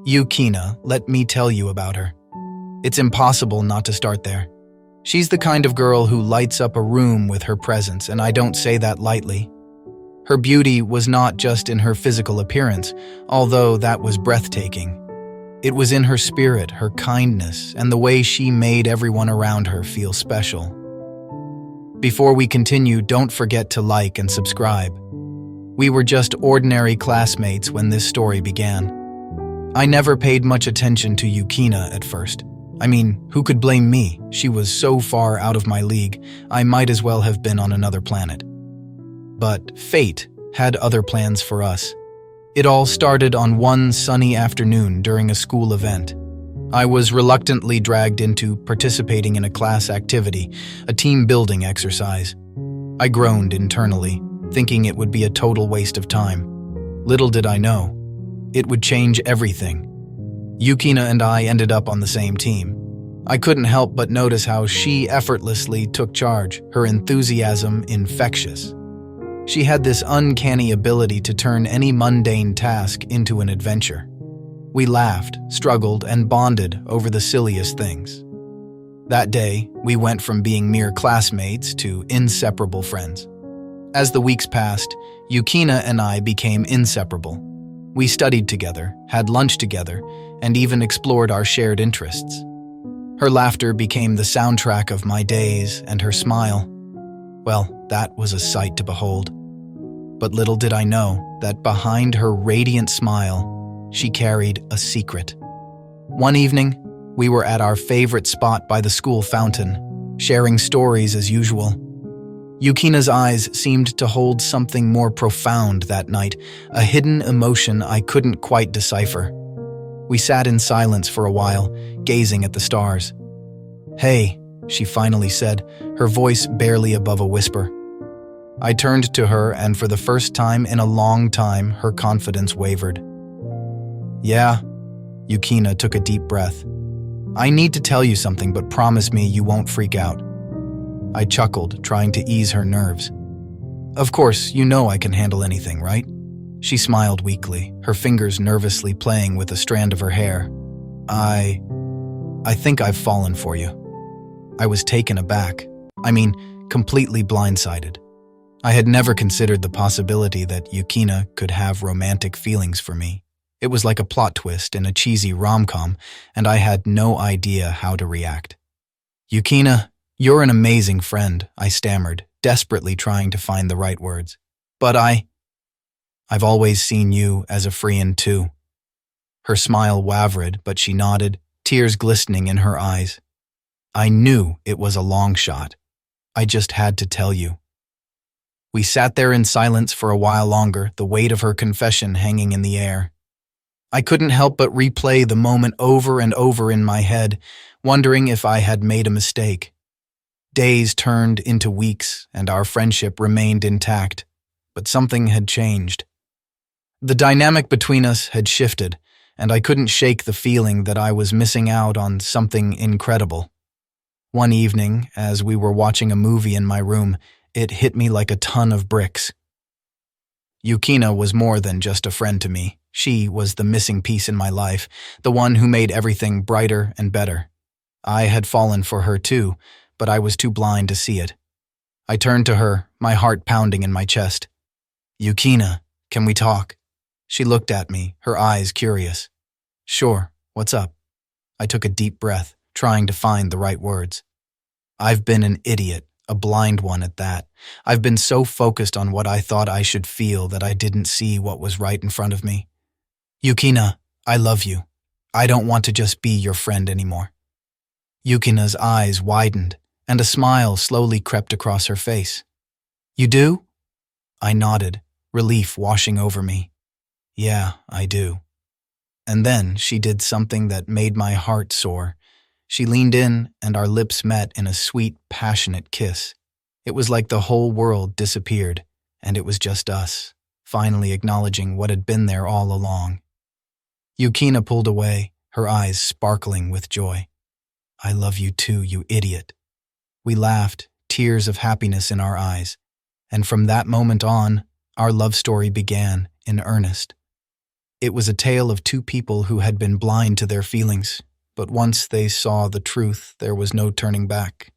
Yukina, let me tell you about her. It's impossible not to start there. She's the kind of girl who lights up a room with her presence, and I don't say that lightly. Her beauty was not just in her physical appearance, although that was breathtaking. It was in her spirit, her kindness, and the way she made everyone around her feel special. Before we continue, don't forget to like and subscribe. We were just ordinary classmates when this story began. I never paid much attention to Yukina at first. I mean, who could blame me? She was so far out of my league, I might as well have been on another planet. But fate had other plans for us. It all started on one sunny afternoon during a school event. I was reluctantly dragged into participating in a class activity, a team-building exercise. I groaned internally, thinking it would be a total waste of time. Little did I know, it would change everything. Yukina and I ended up on the same team. I couldn't help but notice how she effortlessly took charge, her enthusiasm infectious. She had this uncanny ability to turn any mundane task into an adventure. We laughed, struggled, and bonded over the silliest things. That day, we went from being mere classmates to inseparable friends. As the weeks passed, Yukina and I became inseparable. We studied together, had lunch together, and even explored our shared interests. Her laughter became the soundtrack of my days, and her smile, well, that was a sight to behold. But little did I know that behind her radiant smile, she carried a secret. One evening, we were at our favorite spot by the school fountain, sharing stories as usual. Yukina's eyes seemed to hold something more profound that night, a hidden emotion I couldn't quite decipher. We sat in silence for a while, gazing at the stars. "Hey," she finally said, her voice barely above a whisper. I turned to her, and for the first time in a long time, her confidence wavered. "Yeah," Yukina took a deep breath. "I need to tell you something, but promise me you won't freak out." I chuckled, trying to ease her nerves. "Of course, you know I can handle anything, right?" She smiled weakly, her fingers nervously playing with a strand of her hair. I think I've fallen for you." I was taken aback. I mean, completely blindsided. I had never considered the possibility that Yukina could have romantic feelings for me. It was like a plot twist in a cheesy rom-com, and I had no idea how to react. "Yukina, you're an amazing friend," I stammered, desperately trying to find the right words. "But I've always seen you as a friend too." Her smile wavered, but she nodded, tears glistening in her eyes. I knew it was a long shot. I just had to tell you. We sat there in silence for a while longer, the weight of her confession hanging in the air. I couldn't help but replay the moment over and over in my head, wondering if I had made a mistake. Days turned into weeks, and our friendship remained intact, but something had changed. The dynamic between us had shifted, and I couldn't shake the feeling that I was missing out on something incredible. One evening, as we were watching a movie in my room, it hit me like a ton of bricks. Yukina was more than just a friend to me. She was the missing piece in my life, the one who made everything brighter and better. I had fallen for her too, but I was too blind to see it. I turned to her, my heart pounding in my chest. "Yukina, can we talk?" She looked at me, her eyes curious. "Sure, what's up?" I took a deep breath, trying to find the right words. "I've been an idiot, a blind one at that. I've been so focused on what I thought I should feel that I didn't see what was right in front of me. Yukina, I love you. I don't want to just be your friend anymore." Yukina's eyes widened, and a smile slowly crept across her face. "You do?" I nodded, relief washing over me. "Yeah, I do." And then she did something that made my heart soar. She leaned in, and our lips met in a sweet, passionate kiss. It was like the whole world disappeared, and it was just us, finally acknowledging what had been there all along. Yukina pulled away, her eyes sparkling with joy. "I love you too, you idiot." We laughed, tears of happiness in our eyes, and from that moment on, our love story began in earnest. It was a tale of two people who had been blind to their feelings, but once they saw the truth, there was no turning back.